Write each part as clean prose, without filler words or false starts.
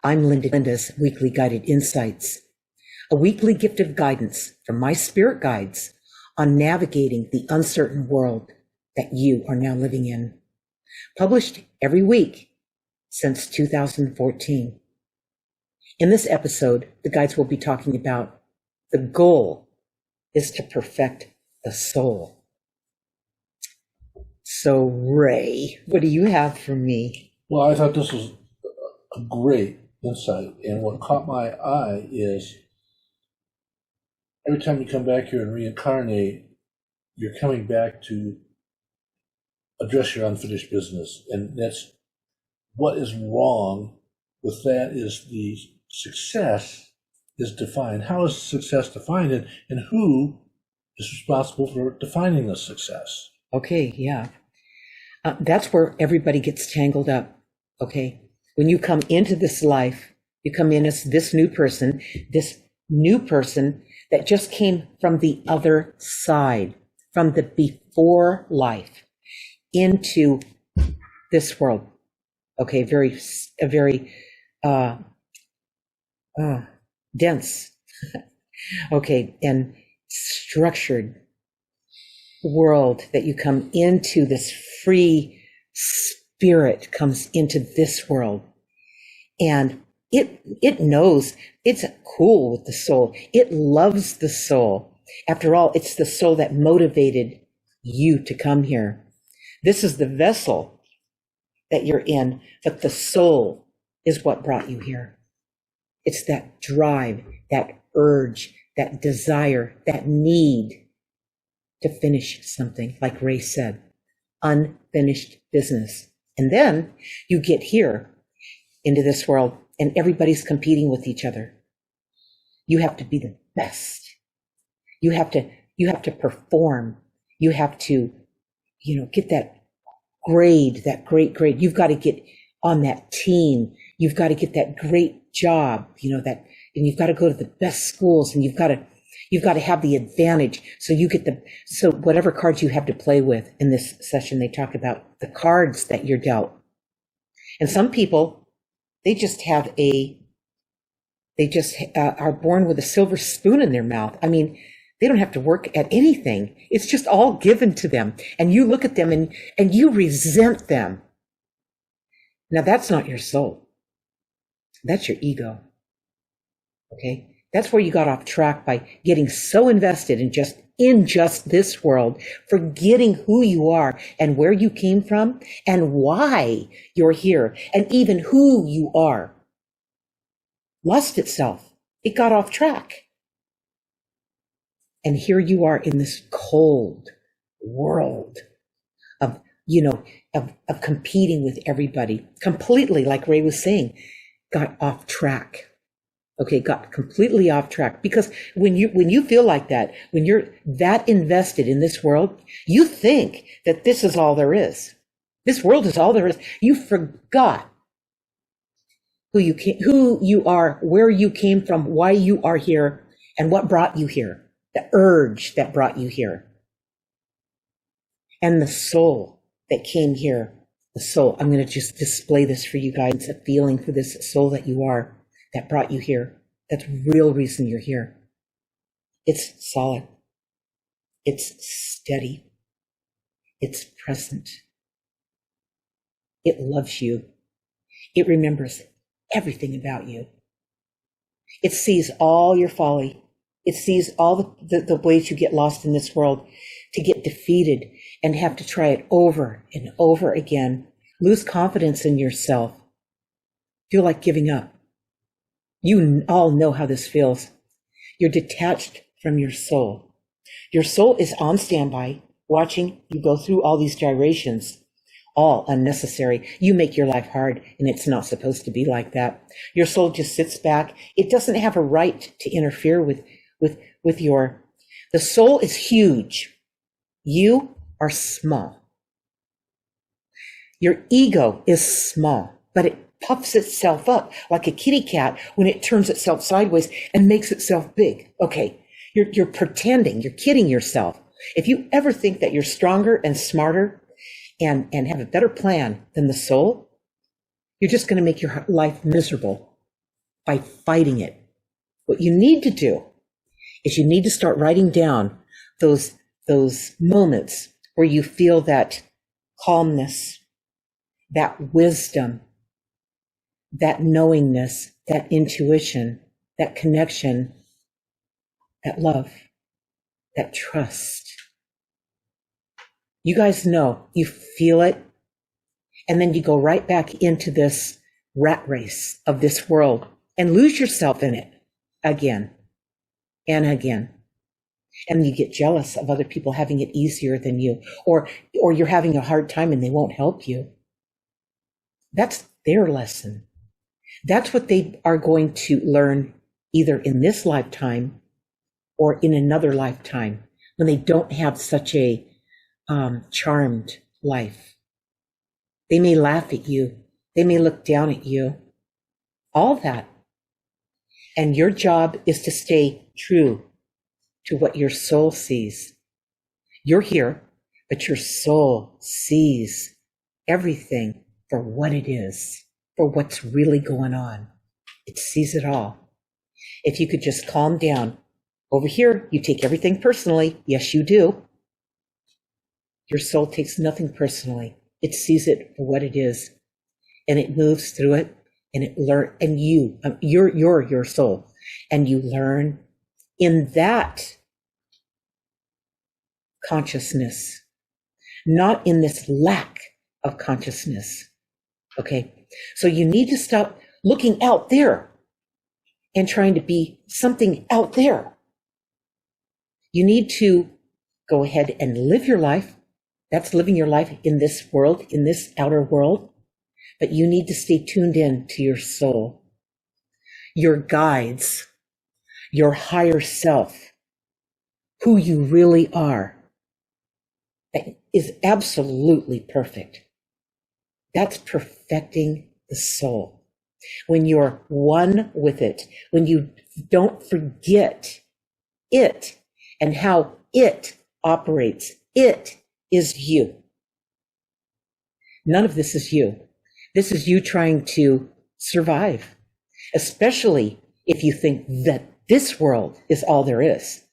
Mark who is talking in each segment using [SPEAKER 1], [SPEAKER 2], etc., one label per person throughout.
[SPEAKER 1] I'm Linda's Weekly Guided Insights, a weekly gift of guidance from my spirit guides on navigating the uncertain world that you are now living in. Published every week since 2014. In this episode, the guides will be talking about the goal is to perfect the soul. So, Ray, what do you have for me?
[SPEAKER 2] Well, I thought this was a great insight, and what caught my eye is every time you come back here and reincarnate, you're coming back to address your unfinished business, and that's what is wrong with that is the success is defined. How is success defined, and who is responsible for defining the success?
[SPEAKER 1] Okay, yeah. That's where everybody gets tangled up, okay? When you come into this life, you come in as this new person that just came from the other side, from the before life into this world. Okay, very dense, okay, and structured world that you come into. This free spirit comes into this world, and it knows it's cool with the soul. It loves the soul. After all, it's the soul that motivated you to come here. This is the vessel that you're in, but the soul is what brought you here. It's that drive, that urge, that desire, that need to finish something, like Ray said, unfinished business. And then you get here into this world and everybody's competing with each other. You have to be the best. You have to perform. You have to, get that grade, that great grade. You've got to get on that team. You've got to get that great job, and you've got to go to the best schools, and you've got to have the advantage. So whatever cards you have to play with in this session, they talk about the cards that you're dealt. And some people, they just are born with a silver spoon in their mouth. I mean, they don't have to work at anything. It's just all given to them. And you look at them and you resent them. Now that's not your soul. That's your ego. Okay? That's where you got off track by getting so invested in just this world, forgetting who you are and where you came from and why you're here and even who you are. Lost itself. It got off track. And here you are in this cold world of competing with everybody, completely, like Ray was saying, got off track. Okay, got completely off track. Because when you feel like that, when you're that invested in this world, you think that this is all there is. This world is all there is. You forgot who you are, where you came from, why you are here, and what brought you here. The urge that brought you here. And the soul that came here. The soul. I'm going to just display this for you guys. It's a feeling for this soul that you are, that brought you here. That's the real reason you're here. It's solid. It's steady. It's present. It loves you. It remembers everything about you. It sees all your folly. It sees all the ways you get lost in this world, to get defeated and have to try it over and over again. Lose confidence in yourself. Feel like giving up. You all know how this feels. You're detached from your soul. Your soul is on standby, watching you go through all these gyrations, all unnecessary. You make your life hard, and it's not supposed to be like that. Your soul just sits back. It doesn't have a right to interfere with the soul is huge. You are small. Your ego is small, but it puffs itself up like a kitty cat when it turns itself sideways and makes itself big. Okay, you're pretending, you're kidding yourself. If you ever think that you're stronger and smarter and have a better plan than the soul, you're just going to make your life miserable. by fighting it. What you need to do is you need to start writing down those moments where you feel that calmness, that wisdom, that knowingness, that intuition, that connection, that love, that trust. You guys know, you feel it, and then you go right back into this rat race of this world and lose yourself in it again and again. And you get jealous of other people having it easier than you, or you're having a hard time and they won't help you. That's their lesson. That's what they are going to learn either in this lifetime or in another lifetime when they don't have such a charmed life. They may laugh at you. They may look down at you. All that. And your job is to stay true to what your soul sees. You're here, but your soul sees everything for what it is, for what's really going on. It sees it all. If you could just calm down. Over here, you take everything personally. Yes, you do. Your soul takes nothing personally. It sees it for what it is, and it moves through it, and it learn. And you're your soul, and you learn in that consciousness, not in this lack of consciousness. Okay, so you need to stop looking out there and trying to be something out there. You need to go ahead and live your life. That's living your life in this world, in this outer world. But you need to stay tuned in to your soul, your guides, your higher self, who you really are. That is absolutely perfect. That's perfecting the soul. When you're one with it, when you don't forget it and how it operates, it is you. None of this is you. This is you trying to survive, especially if you think that this world is all there is.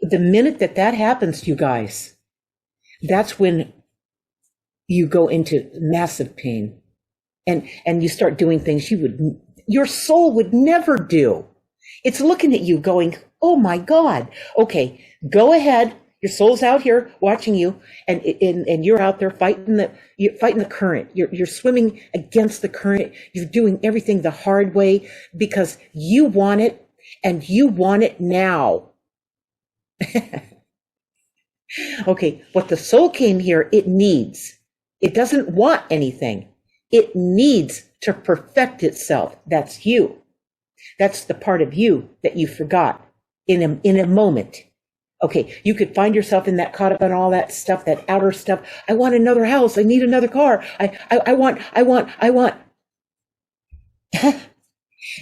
[SPEAKER 1] The minute that happens, you guys, that's when you go into massive pain and you start doing things your soul would never do. It's looking at you going, oh my God. Okay, go ahead. Your soul's out here watching you, and you're out there fighting the current. You're swimming against the current. You're doing everything the hard way because you want it, and you want it now. Okay, what the soul came here, it needs. It doesn't want anything. It needs to perfect itself. That's you. That's the part of you that you forgot in a moment. Okay, you could find yourself in that, caught up in all that stuff, that outer stuff. I want another house. I need another car. I want.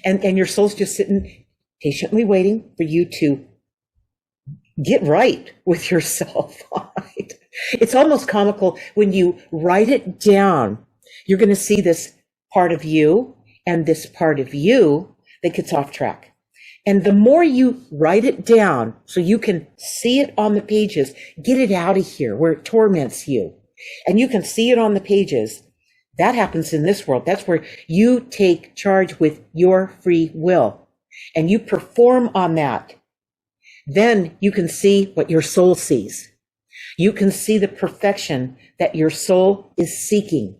[SPEAKER 1] And your soul's just sitting patiently waiting for you to get right with yourself. Right? It's almost comical when you write it down. You're going to see this part of you and this part of you that gets off track. And the more you write it down so you can see it on the pages, get it out of here where it torments you. And you can see it on the pages. That happens in this world. That's where you take charge with your free will and you perform on that. Then you can see what your soul sees. You can see the perfection that your soul is seeking,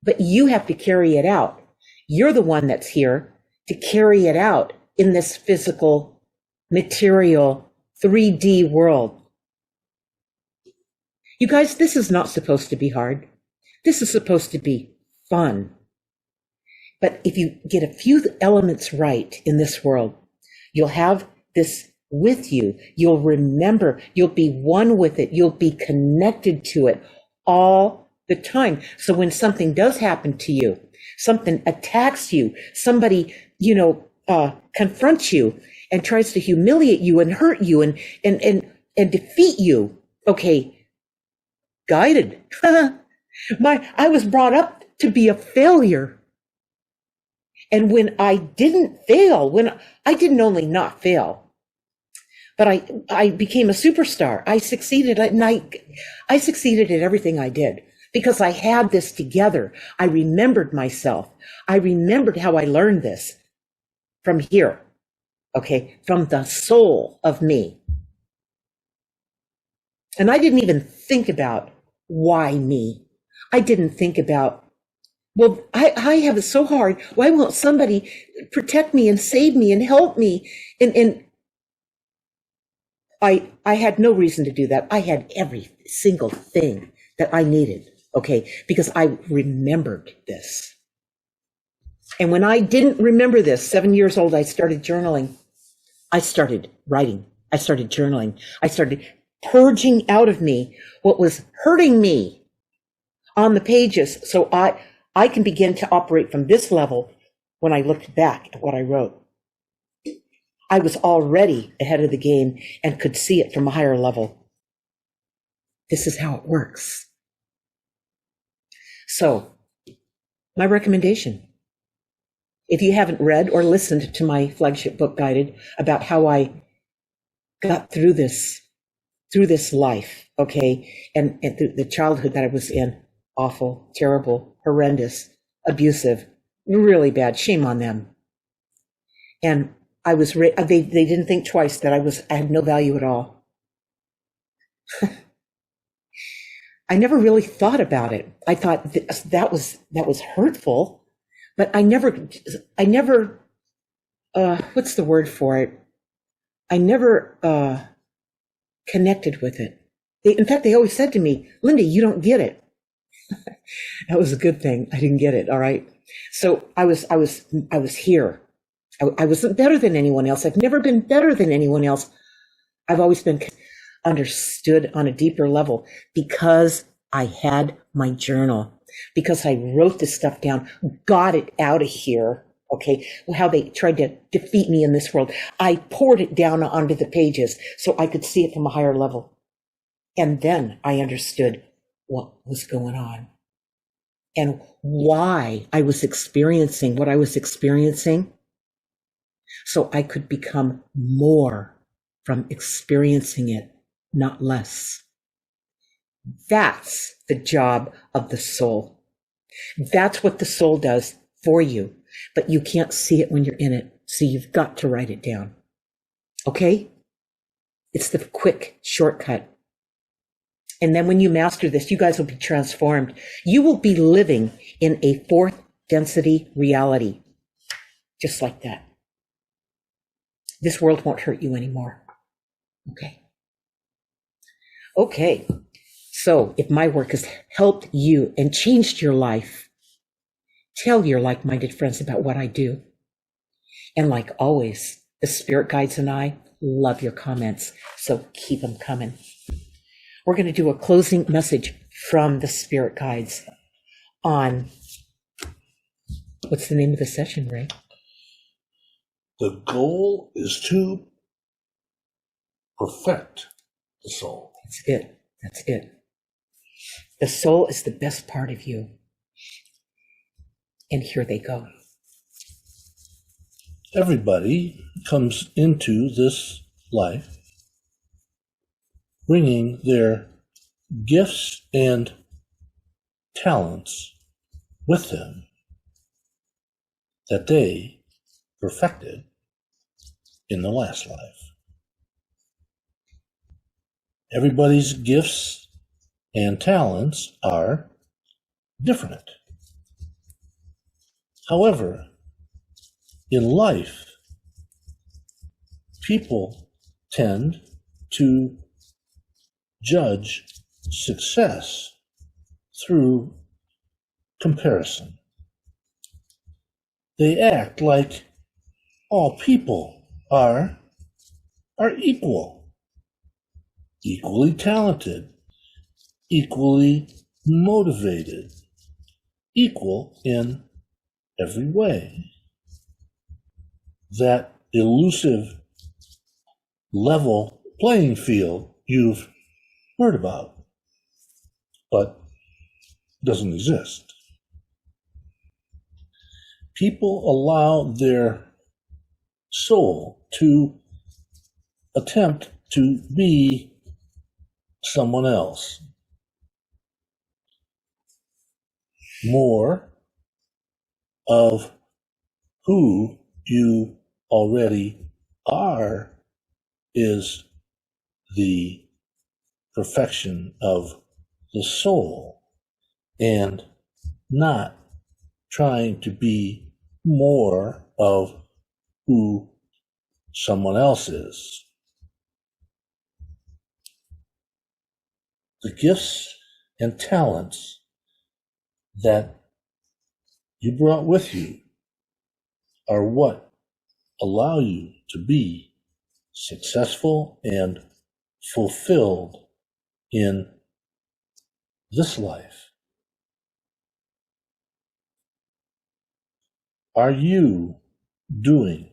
[SPEAKER 1] but you have to carry it out. You're the one that's here to carry it out in this physical, material, 3D world. You guys, this is not supposed to be hard. This is supposed to be fun. But if you get a few elements right in this world, you'll have this with you. You'll remember, you'll be one with it. You'll be connected to it all the time. So when something does happen to you, something attacks you, somebody, confronts you and tries to humiliate you and hurt you and defeat you. Okay, guided. I was brought up to be a failure. And when I didn't fail, when I didn't only not fail, but I became a superstar. I succeeded at night. I succeeded at everything I did because I had this together. I remembered myself. I remembered how I learned this from here. Okay. From the soul of me. And I didn't even think about why me. I didn't think about, well, I have it so hard. Why won't somebody protect me and save me and help me? And I had no reason to do that. I had every single thing that I needed, okay, because I remembered this. And when I didn't remember this, 7 years old, I started journaling. I started writing. I started journaling. I started purging out of me what was hurting me on the pages, so I can begin to operate from this level when I looked back at what I wrote. I was already ahead of the game and could see it from a higher level. This is how it works. So, my recommendation, if you haven't read or listened to my flagship book, Guided, about how I got through this life, okay, and the childhood that I was in, awful, terrible, horrendous, abusive, really bad, shame on them. And I was, they didn't think twice that I had no value at all. I never really thought about it. I thought that was hurtful, but I never, what's the word for it? I never, connected with it. In fact, they always said to me, Linda, you don't get it. That was a good thing. I didn't get it. All right. So I was here. I wasn't better than anyone else. I've never been better than anyone else. I've always been understood on a deeper level because I had my journal, because I wrote this stuff down, got it out of here. Okay. How they tried to defeat me in this world. I poured it down onto the pages so I could see it from a higher level. And then I understood what was going on and why I was experiencing what I was experiencing, so I could become more from experiencing it, not less. That's the job of the soul. That's what the soul does for you, but you can't see it when you're in it, so you've got to write it down. Okay? It's the quick shortcut. And then when you master this, you guys will be transformed. You will be living in a fourth density reality, just like that. This world won't hurt you anymore. Okay. Okay. So if my work has helped you and changed your life, tell your like-minded friends about what I do. And like always, the spirit guides and I love your comments, so keep them coming. We're going to do a closing message from the spirit guides on, what's the name of the session, Ray?
[SPEAKER 2] The goal is to perfect the soul.
[SPEAKER 1] That's it. That's it. The soul is the best part of you. And here they go.
[SPEAKER 2] Everybody comes into this life bringing their gifts and talents with them that they perfected in the last life. Everybody's gifts and talents are different. However, in life, people tend to judge success through comparison. They act like all people are equal, equally talented, equally motivated, equal in every way. That elusive level playing field you've heard about, but doesn't exist. people allow their soul to attempt to be someone else. More of who you already are is the perfection of the soul, and not trying to be more of who someone else is. The gifts and talents that you brought with you are what allow you to be successful and fulfilled in this life. Are you doing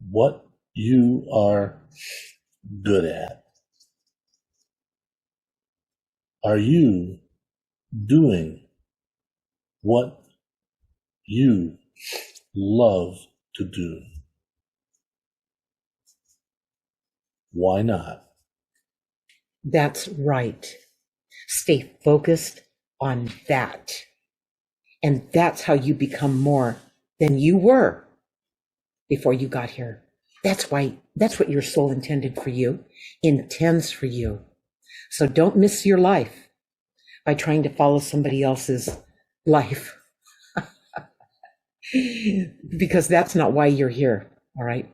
[SPEAKER 2] what you are good at? Are you doing what you love to do? Why not?
[SPEAKER 1] That's right. Stay focused on that. And that's how you become more than you were before you got here. That's what your soul intended for you, intends for you. So don't miss your life by trying to follow somebody else's life. Because that's not why you're here. All right.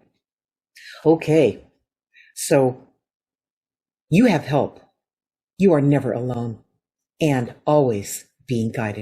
[SPEAKER 1] Okay. So you have help. You are never alone and always being guided.